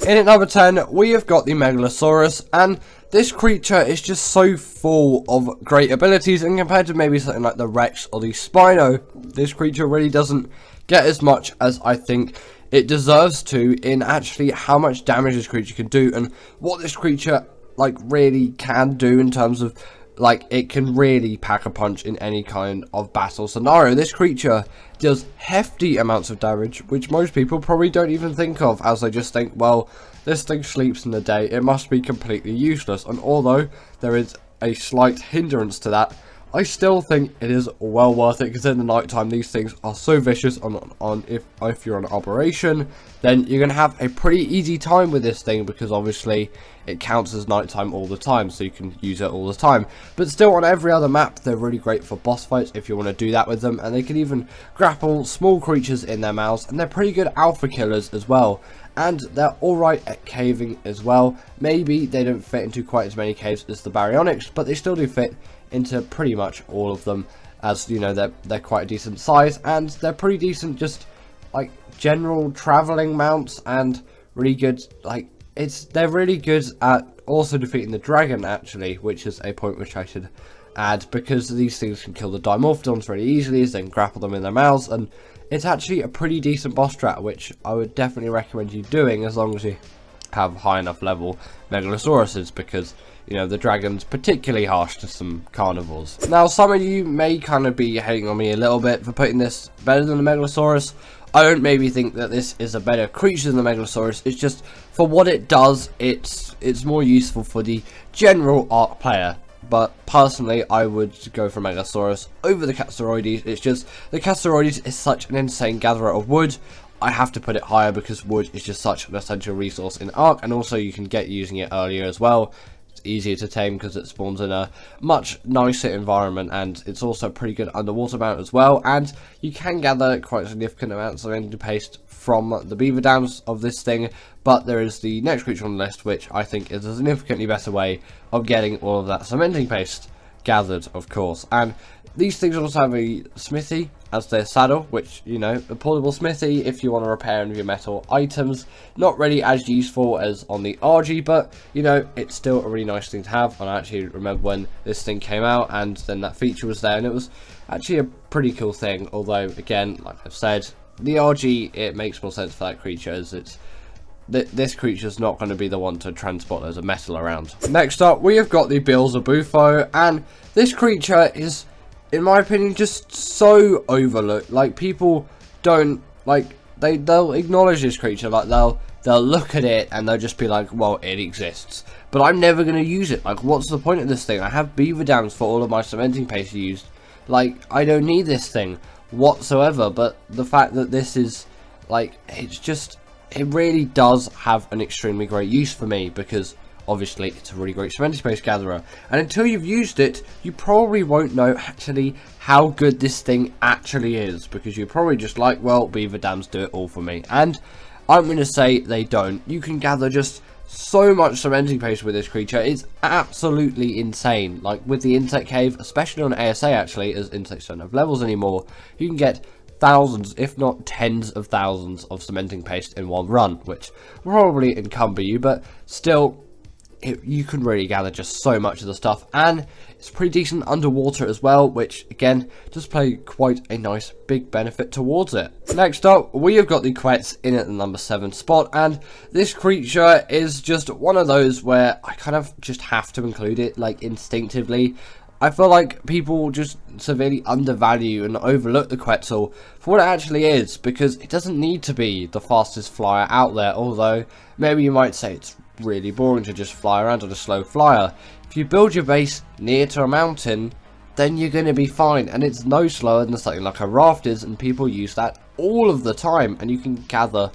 In at number 10, we have got the Megalosaurus, and this creature is just so full of great abilities, and compared to maybe something like the Rex or the Spino, this creature really doesn't get as much as I think it deserves to in actually how much damage this creature can do, and what this creature like really can do in terms of like it can really pack a punch in any kind of battle scenario. This creature does hefty amounts of damage, which most people probably don't even think of, as they just think, well, this thing sleeps in the day, it must be completely useless. And although there is a slight hindrance to that, I still think it is well worth it, because in the night time these things are so vicious. If you're on operation, then you're gonna have a pretty easy time with this thing, because obviously it counts as nighttime all the time, so you can use it all the time. But still, on every other map, they're really great for boss fights if you want to do that with them, and they can even grapple small creatures in their mouths, and they're pretty good alpha killers as well. And they're alright at caving as well. Maybe they don't fit into quite as many caves as the baryonyx, but they still do fit into pretty much all of them, as you know, they're quite a decent size, and they're pretty decent just like general traveling mounts, and really good like they're really good at also defeating the dragon, actually, which is a point which I should add, because these things can kill the dimorphodons very easily as they can grapple them in their mouths, and it's actually a pretty decent boss strat, which I would definitely recommend you doing as long as you have high enough level Megalosauruses, because you know the dragon's particularly harsh to some carnivores. Now, some of you may kind of be hating on me a little bit for putting this better than the Megalosaurus. I don't maybe think that this is a better creature than the Megalosaurus. It's just for what it does, it's more useful for the general Ark player. But personally, I would go for Megalosaurus over the Catsaroides. It's just the Catsaroides is such an insane gatherer of wood. I have to put it higher because wood is just such an essential resource in Ark, and also you can get using it earlier as well. It's easier to tame because it spawns in a much nicer environment, and it's also a pretty good underwater mount as well, and you can gather quite significant amounts of energy paste from the beaver dams of this thing. But there is the next creature on the list, which I think is a significantly better way of getting all of that cementing paste gathered, of course. And these things also have a smithy as their saddle, which, you know, a portable smithy if you want to repair any of your metal items. Not really as useful as on the RG, but, you know, it's still a really nice thing to have. And I actually remember when this thing came out, and then that feature was there, and it was actually a pretty cool thing. Although, again, like I've said, the RG, it makes more sense for that creature, as it's this creature's not going to be the one to transport loads of metal around. Next up, we have got the Beelzebufo, and this creature is, in my opinion, just so overlooked. Like, people don't like, they'll acknowledge this creature, like they'll look at it and they'll just be like, well, it exists, but I'm never going to use it. Like, what's the point of this thing? I have beaver dams for all of my cementing paste used. Like, I don't need this thing whatsoever. But the fact that this is like, it really does have an extremely great use for me, because obviously it's a really great cementing paste gatherer, and until you've used it, you probably won't know actually how good this thing actually is, because you're probably just like, well, beaver dams do it all for me. And I'm going to say they don't. You can gather just so much cementing paste with this creature. It's absolutely insane. Like with the insect cave, especially on ASA, actually, as insects don't have levels anymore, you can get thousands, if not tens of thousands of cementing paste in one run, which will probably encumber you, but still, you can really gather just so much of the stuff. And it's pretty decent underwater as well, which again does play quite a nice big benefit towards it. Next up, we have got the Quetz in at the number 7 spot, and this creature is just one of those where I kind of just have to include it, like, instinctively. I feel like people just severely undervalue and overlook the Quetzal for what it actually is, because it doesn't need to be the fastest flyer out there, although maybe you might say it's really boring to just fly around on a slow flyer. If you build your base near to a mountain, then you're going to be fine, and it's no slower than something like a raft is, and people use that all of the time, and you can gather,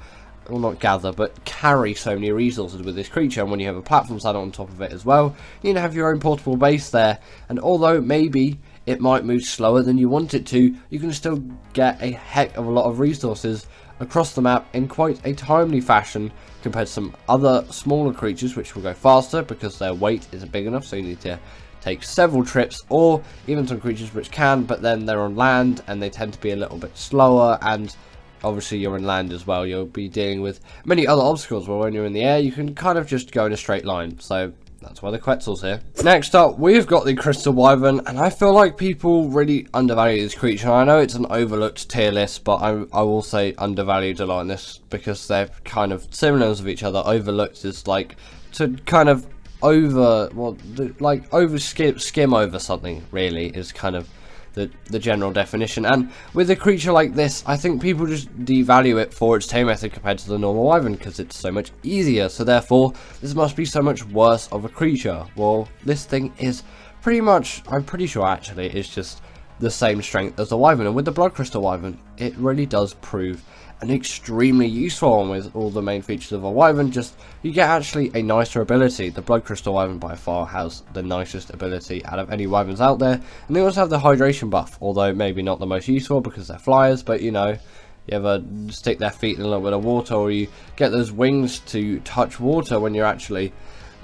well, not gather, but carry so many resources with this creature. And when you have a platform saddle on top of it as well, you have your own portable base there, and although maybe it might move slower than you want it to, you can still get a heck of a lot of resources across the map in quite a timely fashion, compared to some other smaller creatures which will go faster because their weight isn't big enough, so you need to take several trips, or even some creatures which can, but then they're on land and they tend to be a little bit slower, and obviously you're in land as well, you'll be dealing with many other obstacles, where when you're in the air you can kind of just go in a straight line. So that's why the Quetzal's here. Next up, we've got the Crystal Wyvern, and I feel like people really undervalue this creature. I know it's an overlooked tier list, but I will say undervalued a lot in this, because they're kind of similar with each other. Overlooked is like to kind of skim over something, really, is kind of the general definition. And with a creature like this, I think people just devalue it for its tame method compared to the normal wyvern, because it's so much easier, so therefore this must be so much worse of a creature. Well, this thing is pretty much, I'm pretty sure actually, it's just the same strength as the wyvern. And with the blood crystal wyvern, it really does prove an extremely useful one. With all the main features of a wyvern, just you get actually a nicer ability. The blood crystal wyvern by far has the nicest ability out of any wyverns out there, and they also have the hydration buff, although maybe not the most useful because they're flyers. But you know, you ever stick their feet in a little bit of water, or you get those wings to touch water when you're actually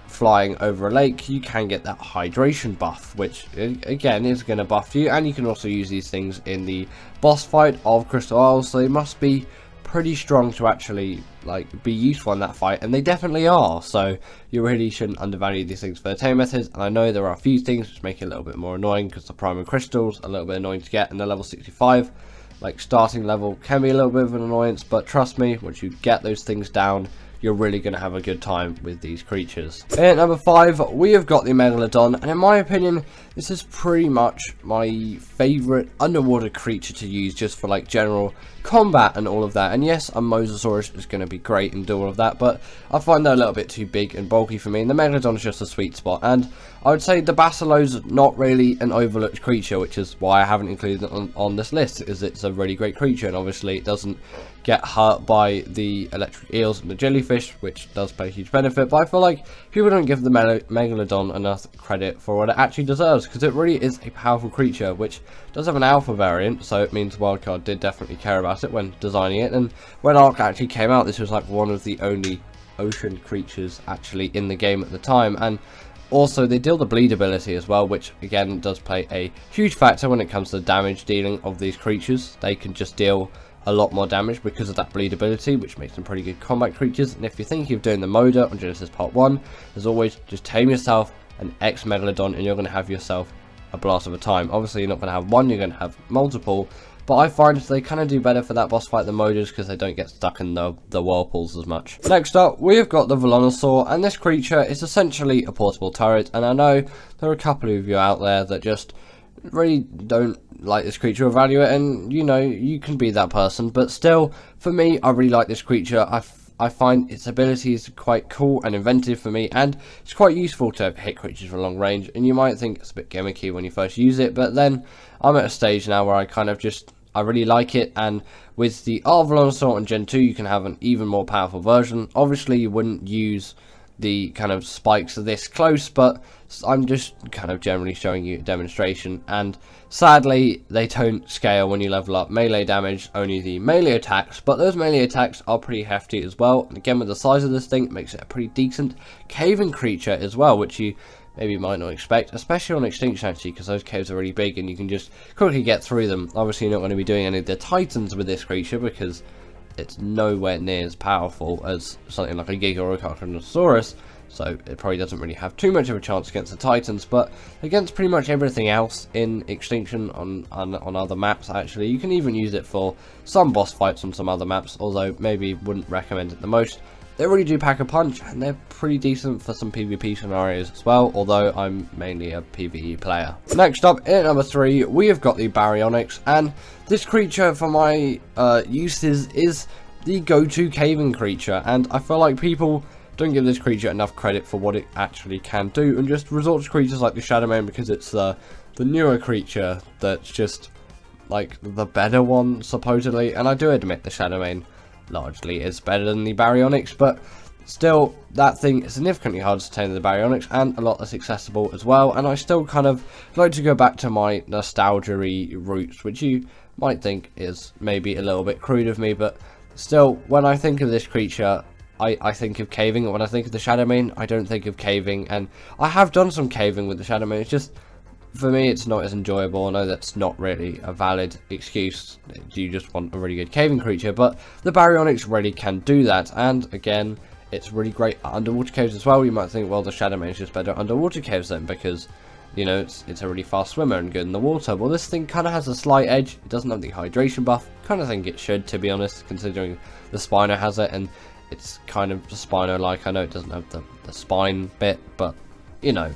flying over a lake, you can get that hydration buff, which again is going to buff you. And you can also use these things in the boss fight of Crystal Isles, so they must be pretty strong to actually like be useful in that fight, and they definitely are. So you really shouldn't undervalue these things for the tame methods. And I know there are a few things which make it a little bit more annoying, because the primary crystals are a little bit annoying to get, and the level 65 like starting level can be a little bit of an annoyance, but trust me, once you get those things down, you're really going to have a good time with these creatures. At number 5, we have got the Megalodon, and in my opinion, this is pretty much my favourite underwater creature to use, just for like general combat and all of that. And yes, a Mosasaurus is going to be great and do all of that, but I find that a little bit too big and bulky for me, and the Megalodon is just a sweet spot. And I would say the Basilo's not really an overlooked creature, which is why I haven't included it on this list, because it's a really great creature, and obviously it doesn't get hurt by the electric eels and the jellyfish, which does play a huge benefit. But I feel like people don't give the Megalodon enough credit for what it actually deserves, because it really is a powerful creature, which does have an alpha variant, so it means Wildcard did definitely care about it when designing it. And when Ark actually came out, this was like one of the only ocean creatures actually in the game at the time. And also they deal the bleed ability as well, which again does play a huge factor when it comes to the damage dealing of these creatures. They can just deal a lot more damage because of that bleed ability, which makes them pretty good combat creatures. And if you're thinking of doing the Moda on Genesis Part 1, as always, just tame yourself an X-Megalodon and you're going to have yourself a blast of a time. Obviously you're not going to have one, you're going to have multiple, but I find they kind of do better for that boss fight than Modas, because they don't get stuck in the whirlpools as much. Next up, we've got the Velonosaur, and this creature is essentially a portable turret. And I know there are a couple of you out there that just really don't like this creature or value it, and you know, you can be that person, but still, for me, I really like this creature. I find its abilities quite cool and inventive for me, and it's quite useful to hit creatures from long range. And you might think it's a bit gimmicky when you first use it, but then I'm at a stage now where I really like it. And with the Velonosaur on Gen 2, you can have an even more powerful version. Obviously you wouldn't use the kind of spikes this close, but I'm just kind of generally showing you a demonstration. And sadly they don't scale when you level up melee damage, only the melee attacks, but those melee attacks are pretty hefty as well. And again, with the size of this thing, it makes it a pretty decent caving creature as well, which you maybe might not expect, especially on Extinction actually, because those caves are really big and you can just quickly get through them. Obviously you're not going to be doing any of the titans with this creature, because it's nowhere near as powerful as something like a Giga or a Carnivores, so it probably doesn't really have too much of a chance against the Titans. But against pretty much everything else in Extinction on other maps, actually, you can even use it for some boss fights on some other maps, although maybe wouldn't recommend it the most. They really do pack a punch, and they're pretty decent for some PvP scenarios as well, although I'm mainly a PvE player. Next up, at number 3, we have got the Baryonyx, and this creature for my uses is the go-to caving creature, and I feel like people don't give this creature enough credit for what it actually can do, and just resort to creatures like the Shadowmane because it's the newer creature that's just like the better one supposedly. And I do admit the Shadowmane largely is better than the Baryonyx, but still that thing is significantly harder to tame than the Baryonyx, and a lot less accessible as well. And I still kind of like to go back to my nostalgia-y roots, which you might think is maybe a little bit crude of me, but still, when I think of this creature, I think of caving. When I think of the Shadowmane, I don't think of caving, and I have done some caving with the Shadowmane. It's just for me, it's not as enjoyable. I know that's not really a valid excuse. You just want a really good caving creature, but the Baryonyx really can do that. And again, it's really great at underwater caves as well. You might think, well, the Shadowmane is just better at underwater caves then, because, you know, it's a really fast swimmer and good in the water. Well, this thing kind of has a slight edge. It doesn't have the hydration buff. Kind of think it should, to be honest, considering the Spino has it, and it's kind of Spino-like. I know it doesn't have the spine bit, but, you know,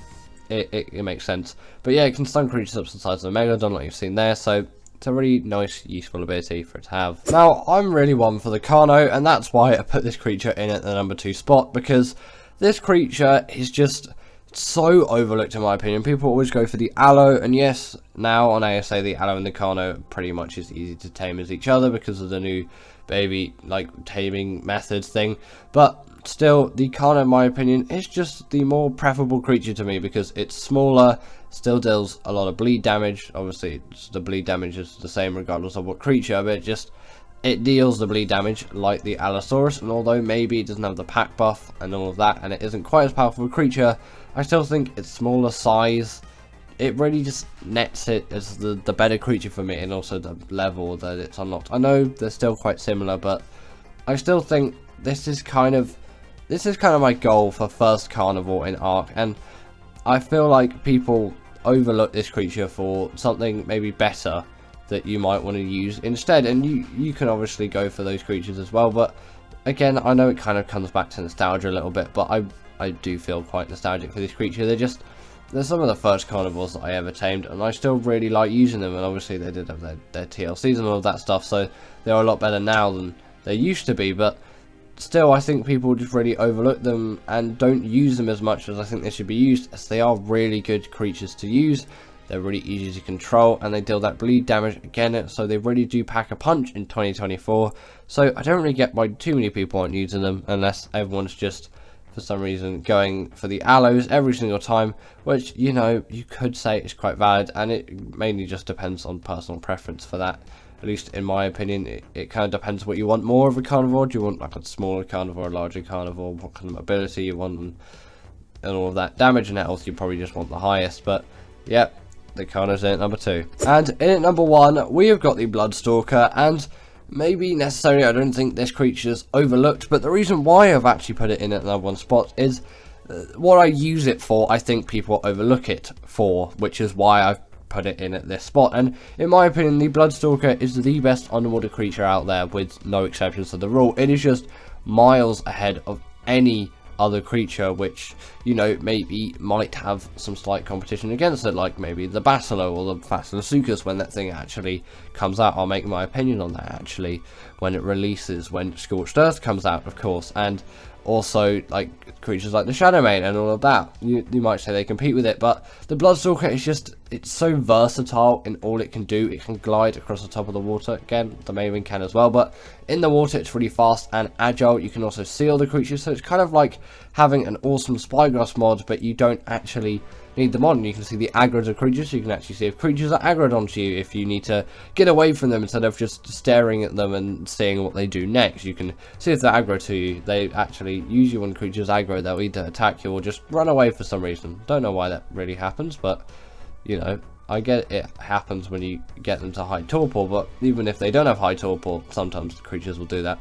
it makes sense. But yeah, it can stun creatures up to the size of a Megalodon, like you've seen there, so it's a really nice, useful ability for it to have. Now, I'm really one for the Carno, and that's why I put this creature in at the number 2 spot, because this creature is just so overlooked in my opinion. People always go for the Aloe, and yes, now on ASA the Aloe and the Carno pretty much is easy to tame as each other because of the new baby like taming methods thing, but still the Carno in my opinion is just the more preferable creature to me because it's smaller, still deals a lot of bleed damage. Obviously the bleed damage is the same regardless of what creature, but it deals the bleed damage like the Allosaurus, and although maybe it doesn't have the pack buff and all of that, and it isn't quite as powerful a creature, I still think its smaller size, it really just nets it as the better creature for me, and also the level that it's unlocked. I know they're still quite similar, but I still think this is kind of my goal for first carnivore in Ark, and I feel like people overlook this creature for something maybe better that you might want to use instead, and you can obviously go for those creatures as well. But again, I know it kind of comes back to nostalgia a little bit, but I do feel quite nostalgic for this creature. They're some of the first carnivores that I ever tamed, and I still really like using them, and obviously they did have their TLCs and all of that stuff, so they're a lot better now than they used to be, but still I think people just really overlook them and don't use them as much as I think they should be used, as they are really good creatures to use. They're really easy to control, and they deal that bleed damage again, so they really do pack a punch in 2024. So I don't really get why too many people aren't using them, unless everyone's just for some reason going for the Aloes every single time, which, you know, you could say is quite valid, and it mainly just depends on personal preference for that. At least in my opinion, it kind of depends what you want more of a carnivore. Do you want like a smaller carnivore, a larger carnivore, what kind of mobility you want, and all of that. Damage and health, you probably just want the highest, but yeah, the Carno's in at number 2. And in at number 1, we have got the Bloodstalker, and maybe necessarily I don't think this creature's overlooked, but the reason why I've actually put it in at number 1 spot is what I use it for. I think people overlook it for, which is why I've put it in at this spot. And in my opinion, the Bloodstalker is the best underwater creature out there, with no exceptions to the rule. It is just miles ahead of any other creature which, you know, maybe might have some slight competition against it, like maybe the Basilo or the Facilosuchus when that thing actually comes out. I'll make my opinion on that actually when it releases, when Scorched Earth comes out, of course, and also like creatures like the Shadowmane and all of that. You might say they compete with it, but the Bloodstalker is just, it's so versatile in all it can do. It can glide across the top of the water. Again, the Maven can as well, but in the water it's really fast and agile. You can also seal the creatures, so it's kind of like having an awesome Spyglass mod, but you don't actually need the mod. And you can see the aggroed of creatures, so you can actually see if creatures are aggroed onto you, if you need to get away from them instead of just staring at them and seeing what they do next. You can see if they're aggro to you. They actually, usually when creatures aggro, they'll either attack you or just run away for some reason. Don't know why that really happens, but you know, I get it happens when you get them to high torpor, but even if they don't have high torpor, sometimes the creatures will do that.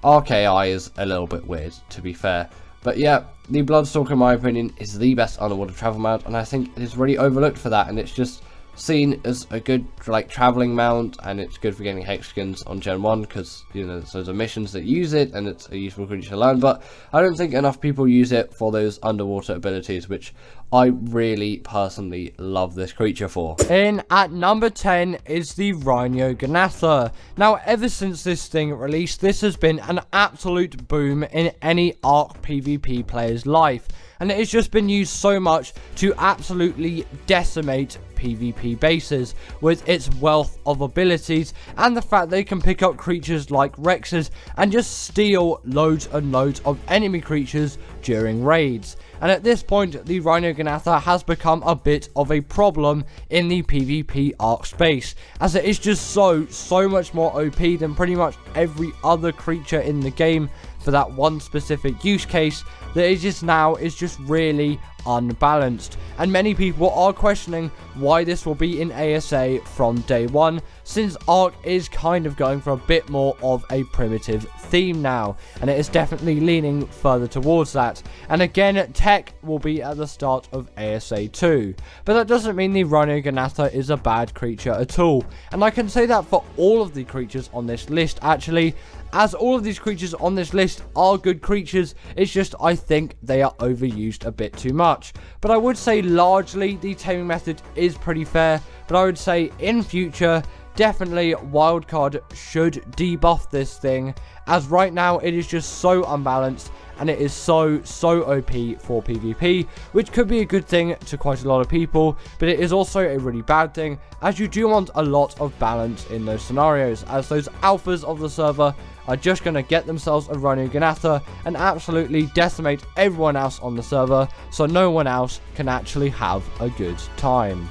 RKI is a little bit weird, to be fair. But yeah, the Bloodstalker, in my opinion, is the best underwater travel mount, and I think it is really overlooked for that, and it's just seen as a good like traveling mount, and it's good for getting hexagons on Gen 1 because, you know, there's missions that use it and it's a useful creature to learn. But I don't think enough people use it for those underwater abilities, which I really personally love this creature for. In at number 10 is the Rhinognatha. Now, ever since this thing released, this has been an absolute boom in any Ark PvP player's life, and it has just been used so much to absolutely decimate PvP bases with its wealth of abilities, and the fact they can pick up creatures like Rexes and just steal loads and loads of enemy creatures during raids. And at this point, the Rhinognatha has become a bit of a problem in the PvP Ark space, as it is just so much more OP than pretty much every other creature in the game for that one specific use case, that it just now is just really unbalanced, and many people are questioning why this will be in ASA from day one, since Ark is kind of going for a bit more of a primitive theme now, and it is definitely leaning further towards that. And again, tech will be at the start of ASA 2, but that doesn't mean the Rhino Ganatha is a bad creature at all, and I can say that for all of the creatures on this list actually, as all of these creatures on this list are good creatures. It's just I think they are overused a bit too much. But I would say largely the taming method is pretty fair, but I would say in future, definitely wildcard should debuff this thing, as right now it is just so unbalanced and it is so OP for PvP, which could be a good thing to quite a lot of people, but it is also a really bad thing, as you do want a lot of balance in those scenarios, as those alphas of the server are just going to get themselves a Rhino Ganatha and absolutely decimate everyone else on the server, so no one else can actually have a good time.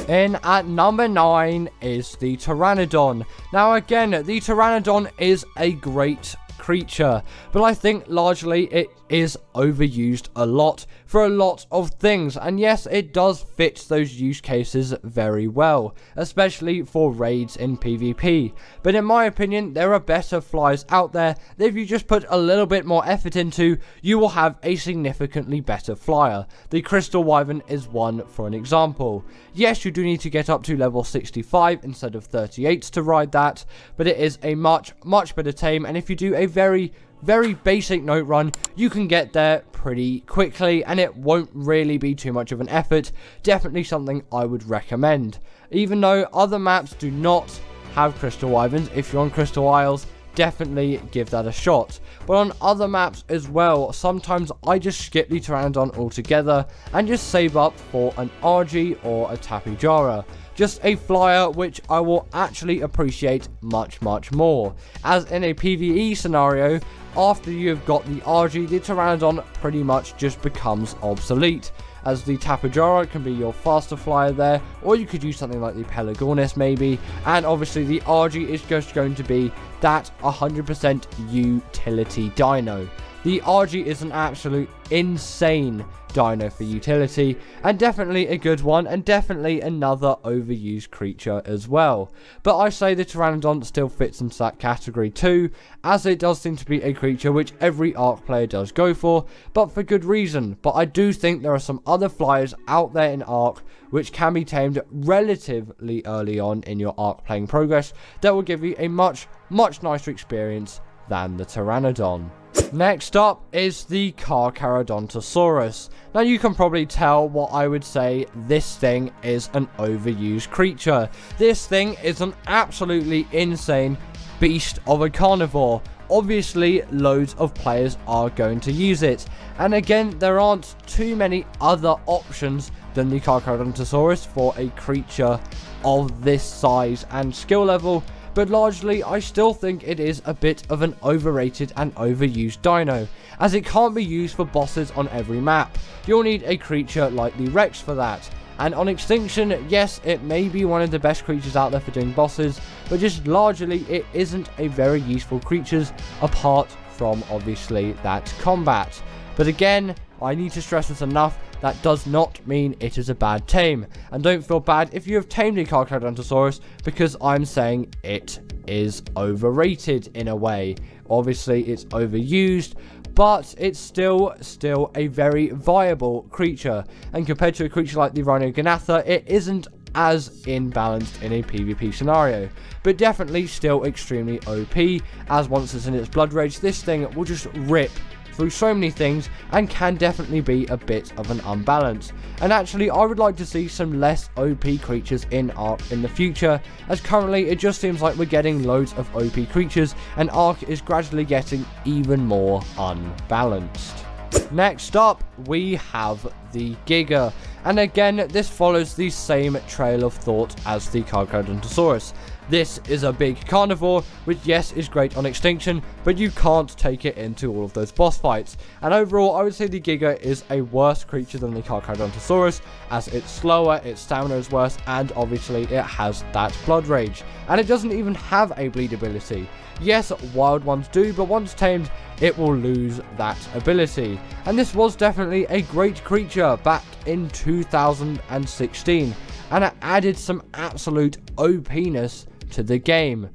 In at number 9 is the Pteranodon. Now again, the Pteranodon is a great creature, but I think largely it is overused a lot for a lot of things, and yes, it does fit those use cases very well, especially for raids in PvP, but in my opinion there are better flyers out there that if you just put a little bit more effort into, you will have a significantly better flyer. The Crystal Wyvern is one for an example. Yes, you do need to get up to level 65 instead of 38 to ride that, but it is a much better tame, and if you do a very basic note run, you can get there pretty quickly and it won't really be too much of an effort. Definitely something I would recommend. Even though other maps do not have Crystal Wyverns, if you're on Crystal Isles, definitely give that a shot. But on other maps as well, sometimes I just skip the Pteranodon altogether and just save up for an RG or a Tapijara. Just a flyer which I will actually appreciate much more. As in a PvE scenario, after you've got the RG, the Pteranodon pretty much just becomes obsolete, as the Tapijara can be your faster flyer there, or you could use something like the Pelagornis maybe, and obviously the RG is just going to be that 100% utility dino. The RG is an absolute insane dino for utility, and definitely a good one, and definitely another overused creature as well. But I say the Pteranodon still fits into that category too, as it does seem to be a creature which every Ark player does go for, but for good reason. But I do think there are some other flyers out there in Ark which can be tamed relatively early on in your Ark playing progress that will give you a much nicer experience than the Pteranodon. Next up is the Carcharodontosaurus. Now you can probably tell what I would say, this thing is an overused creature. This thing is an absolutely insane beast of a carnivore. Obviously loads of players are going to use it, and again there aren't too many other options than the Carcharodontosaurus for a creature of this size and skill level. But largely, I still think it is a bit of an overrated and overused dino, as it can't be used for bosses on every map. You'll need a creature like the Rex for that. And on Extinction, yes, it may be one of the best creatures out there for doing bosses, but just largely, it isn't a very useful creature, apart from, obviously, that combat. But again, I need to stress this enough, that does not mean it is a bad tame. And don't feel bad if you have tamed a Carcharodontosaurus, because I'm saying it is overrated in a way. Obviously, it's overused, but it's still a very viable creature. And compared to a creature like the Rhino Ganatha, it isn't as imbalanced in a PvP scenario, but definitely still extremely OP, as once it's in its blood rage, this thing will just rip through so many things and can definitely be a bit of an unbalance. And actually, I would like to see some less OP creatures in Ark in the future, as currently it just seems like we're getting loads of OP creatures and Ark is gradually getting even more unbalanced. Next up, we have the Giga, and again this follows the same trail of thought as the Carcharodontosaurus, This is a big carnivore, which yes is great on extinction, but you can't take it into all of those boss fights. And overall, I would say the Giga is a worse creature than the carnivores, as it's slower, its stamina is worse, and obviously it has that blood rage. And it doesn't even have a bleed ability. Yes, wild ones do, but once tamed, it will lose that ability. And this was definitely a great creature back in 2016, and it added some absolute OPness to the game.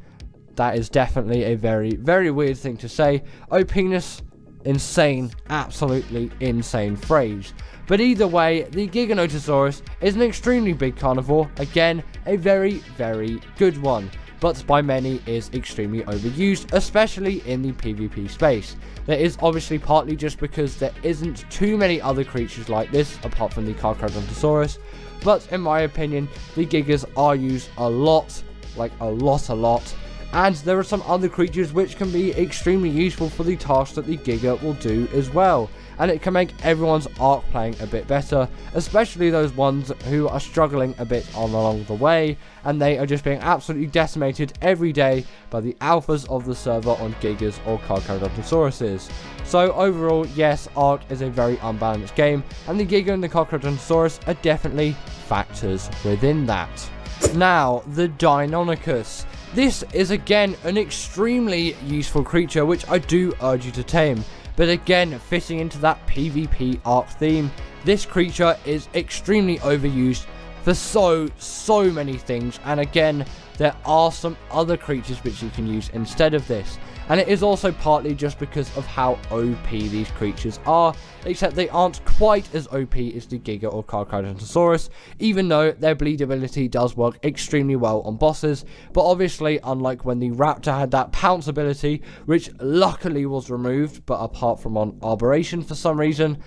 That is definitely a very, very weird thing to say. OPness, insane, absolutely insane phrase. But either way, the Giganotosaurus is an extremely big carnivore, again, a very, very good one, but by many is extremely overused, especially in the PvP space. That is obviously partly just because there isn't too many other creatures like this, apart from the Carnivores, but in my opinion, the Gigas are used a lot, like a lot, and there are some other creatures which can be extremely useful for the tasks that the Giga will do as well, and it can make everyone's Ark playing a bit better, especially those ones who are struggling a bit along the way, and they are just being absolutely decimated every day by the alphas of the server on Gigas or Carnivores. So overall, yes, Ark is a very unbalanced game, and the Giga and the Carnivores are definitely factors within that. Now, the Deinonychus. This is again an extremely useful creature which I do urge you to tame, but again fitting into that PvP Ark theme, this creature is extremely overused for so many things, and again there are some other creatures which you can use instead of this. And it is also partly just because of how OP these creatures are, except they aren't quite as OP as the Giga or Carnivores, even though their bleed ability does work extremely well on bosses. But obviously, unlike when the Raptor had that pounce ability, which luckily was removed, but apart from on Arboration for some reason,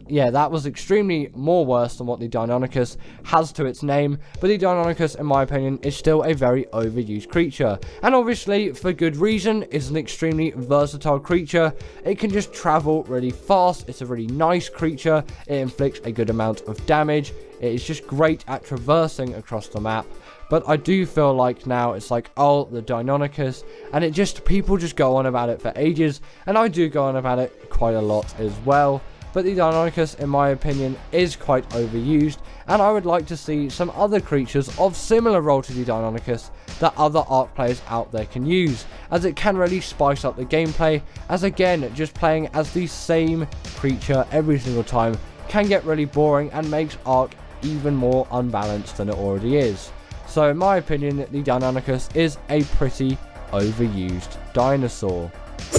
yeah, that was extremely more worse than what the Deinonychus has to its name. But the Deinonychus, in my opinion, is still a very overused creature, and obviously for good reason. It's an extremely versatile creature. It can just travel really fast. It's a really nice creature. It inflicts a good amount of damage. It is just great at traversing across the map. But I do feel like now it's like, oh, the Deinonychus, and it just, people just go on about it for ages, and I do go on about it quite a lot as well. But the Deinonychus, in my opinion, is quite overused, and I would like to see some other creatures of similar role to the Deinonychus that other Ark players out there can use, as it can really spice up the gameplay, as again, just playing as the same creature every single time can get really boring and makes Ark even more unbalanced than it already is. So in my opinion, the Deinonychus is a pretty overused dinosaur.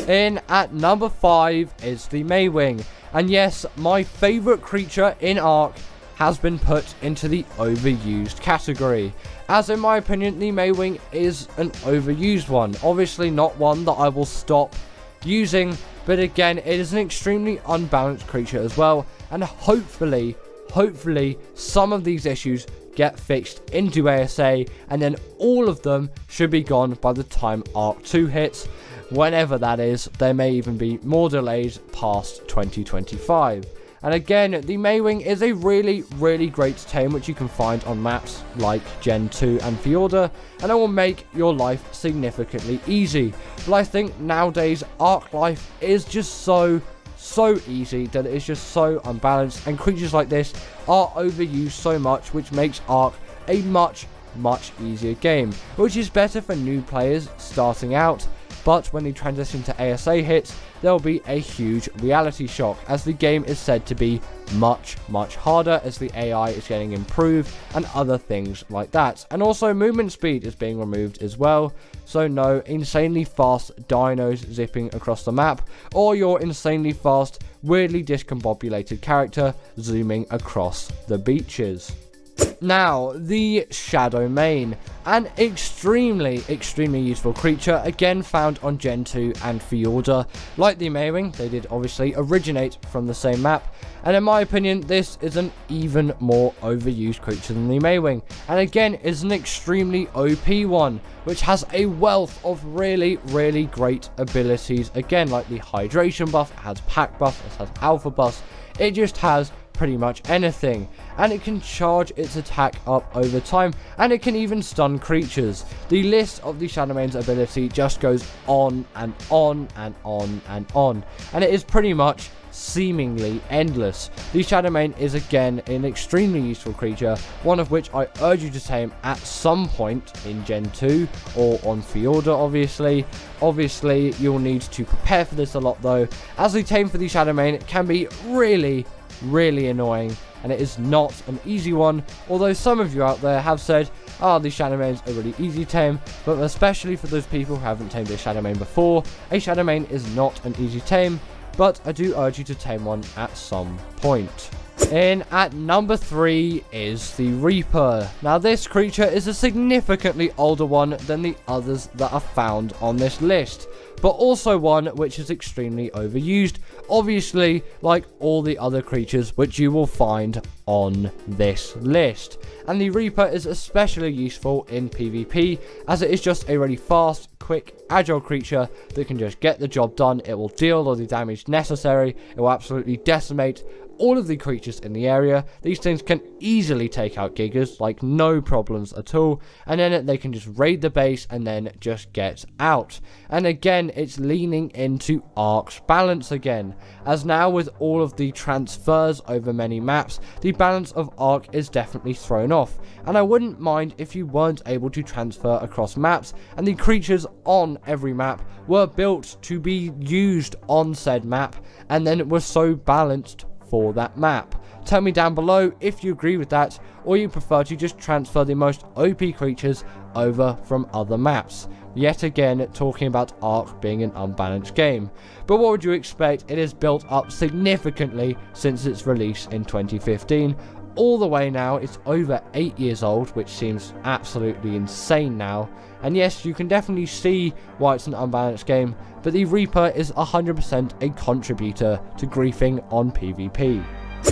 In at number 5 is the Maywing. And yes, my favourite creature in Ark has been put into the overused category, as in my opinion the Maywing is an overused one. Obviously not one that I will stop using, but again it is an extremely unbalanced creature as well, and hopefully some of these issues get fixed into ASA, and then all of them should be gone by the time Ark 2 hits. Whenever that is, there may even be more delays past 2025. And again, the Maywing is a really great tame which you can find on maps like Gen 2 and Fjorda, and it will make your life significantly easy. But I think nowadays Ark life is just so easy that it is just so unbalanced, and creatures like this are overused so much, which makes Ark a much easier game, which is better for new players starting out. But when the transition to ASA hits, there will be a huge reality shock, as the game is said to be much harder as the AI is getting improved and other things like that. And also movement speed is being removed as well, so no insanely fast dinos zipping across the map, or your insanely fast, weirdly discombobulated character zooming across the beaches. Now, the Shadow Mane, an extremely useful creature, again found on Gen 2 and Fjorda. Like the Maywing, they did obviously originate from the same map, and in my opinion, this is an even more overused creature than the Maywing, and again is an extremely OP one, which has a wealth of really great abilities, again like the hydration buff, it has pack buff, it has alpha buff, it just has pretty much anything, and it can charge its attack up over time, and it can even stun creatures. The list of the Shadowmane's ability just goes on and on and on and on, and it is pretty much seemingly endless. The Shadowmane is again an extremely useful creature, one of which I urge you to tame at some point in Gen 2 or on Fjorda obviously you'll need to prepare for this a lot though, as the tame for the Shadowmane can be really annoying, and it is not an easy one, although some of you out there have said, the Shadowmane's a really easy tame, but especially for those people who haven't tamed a Shadowmane before, a Shadowmane is not an easy tame, but I do urge you to tame one at some point. In at number 3 is the Reaper. Now this creature is a significantly older one than the others that are found on this list, but also one which is extremely overused, obviously like all the other creatures which you will find on this list. And the Reaper is especially useful in PvP, as it is just a really fast, quick, agile creature that can just get the job done. It will deal all the damage necessary, it will absolutely decimate all of the creatures in the area. These things can easily take out Gigas, like no problems at all, and then they can just raid the base and then just get out. And again, it's leaning into Ark's balance again, as now with all of the transfers over many maps, the balance of Ark is definitely thrown off, and I wouldn't mind if you weren't able to transfer across maps and the creatures on every map were built to be used on said map, and then it was so balanced for that map. Tell me down below if you agree with that, or you prefer to just transfer the most OP creatures over from other maps. Yet again, talking about Ark being an unbalanced game. But what would you expect? It has built up significantly since its release in 2015. All the way now, it's over 8 years old, which seems absolutely insane now. And yes, you can definitely see why it's an unbalanced game, but the Reaper is 100% a contributor to griefing on PvP.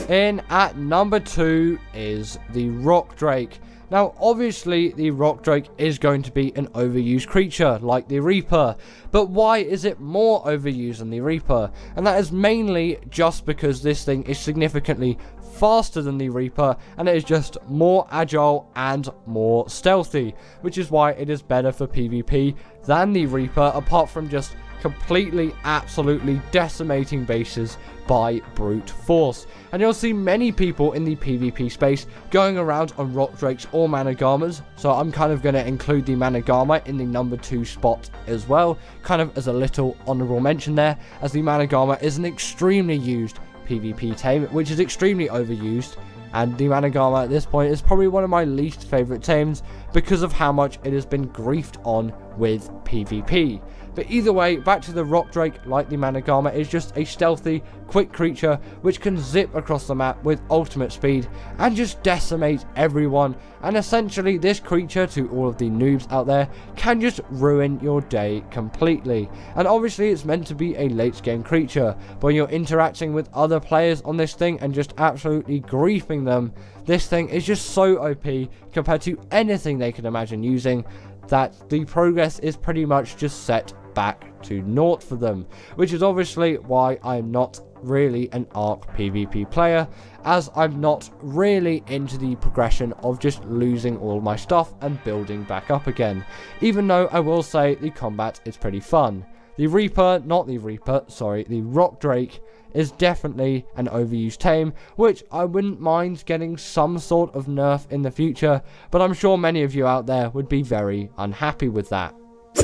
In at number 2 is the Rock Drake. Now, obviously, the Rock Drake is going to be an overused creature, like the Reaper. But why is it more overused than the Reaper? And that is mainly just because this thing is significantly faster than the Reaper, and it is just more agile and more stealthy, which is why it is better for PvP than the Reaper, apart from just completely, absolutely decimating bases by brute force. And you'll see many people in the PvP space going around on Rock Drakes or Managamas, so I'm kind of going to include the Managama in the number 2 spot as well, kind of as a little honorable mention there, as the Managama is an extremely used PvP tame, which is extremely overused, and the Managama at this point is probably one of my least favourite tames because of how much it has been griefed on with PvP. But either way, back to the Rock Drake, like the Managama, is just a stealthy, quick creature which can zip across the map with ultimate speed and just decimate everyone. And essentially, this creature, to all of the noobs out there, can just ruin your day completely. And obviously, it's meant to be a late game creature, but when you're interacting with other players on this thing and just absolutely griefing them, this thing is just so OP compared to anything they can imagine using, that the progress is pretty much just set back to naught for them, which is obviously why I'm not really an Ark PvP player, as I'm not really into the progression of just losing all my stuff and building back up again, even though I will say the combat is pretty fun. The Rock Drake is definitely an overused tame, which I wouldn't mind getting some sort of nerf in the future, but I'm sure many of you out there would be very unhappy with that.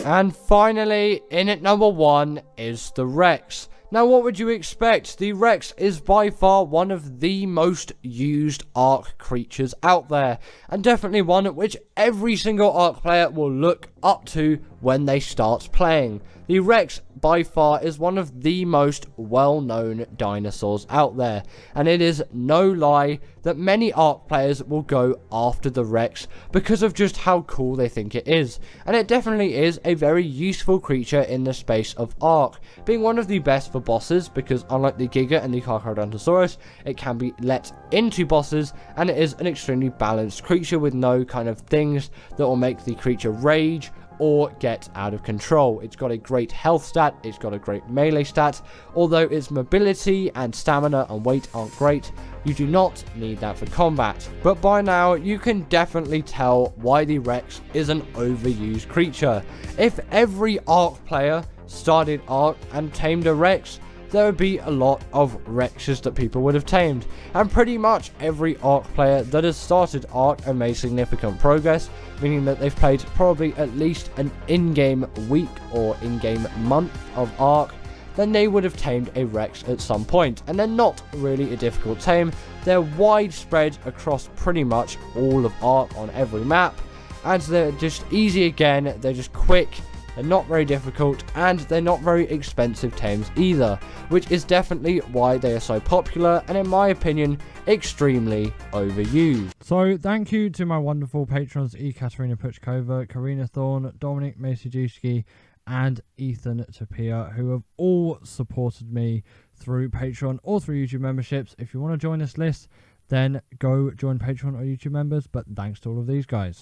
And finally, in at number 1 is the Rex. Now, what would you expect? The Rex is by far one of the most used Ark creatures out there, and definitely one which every single Ark player will look up to when they start playing. The Rex by far is one of the most well-known dinosaurs out there, and it is no lie that many Ark players will go after the Rex because of just how cool they think it is. And it definitely is a very useful creature in the space of Ark, being one of the best for bosses because unlike the Giga and the Carnivores, it can be let into bosses, and it is an extremely balanced creature with no kind of things that will make the creature rage or get out of control. It's got a great health stat, it's got a great melee stat, although its mobility and stamina and weight aren't great, You do not need that for combat. But by now, you can definitely tell why the Rex is an overused creature. If every Ark player started Ark and tamed a Rex, there would be a lot of Rexes that people would have tamed. And pretty much every Ark player that has started Ark and made significant progress, meaning that they've played probably at least an in-game week or in-game month of Ark, then they would have tamed a Rex at some point. And they're not really a difficult tame. They're widespread across pretty much all of Ark on every map. And they're just easy again, they're just quick. They're not very difficult, and they're not very expensive tames either, which is definitely why they are so popular, and in my opinion, extremely overused. So, thank you to my wonderful patrons Katerina Puchkova, Karina Thorne, Dominic Masijewski, and Ethan Tapia, who have all supported me through Patreon or through YouTube memberships. If you want to join this list, then go join Patreon or YouTube members, but thanks to all of these guys.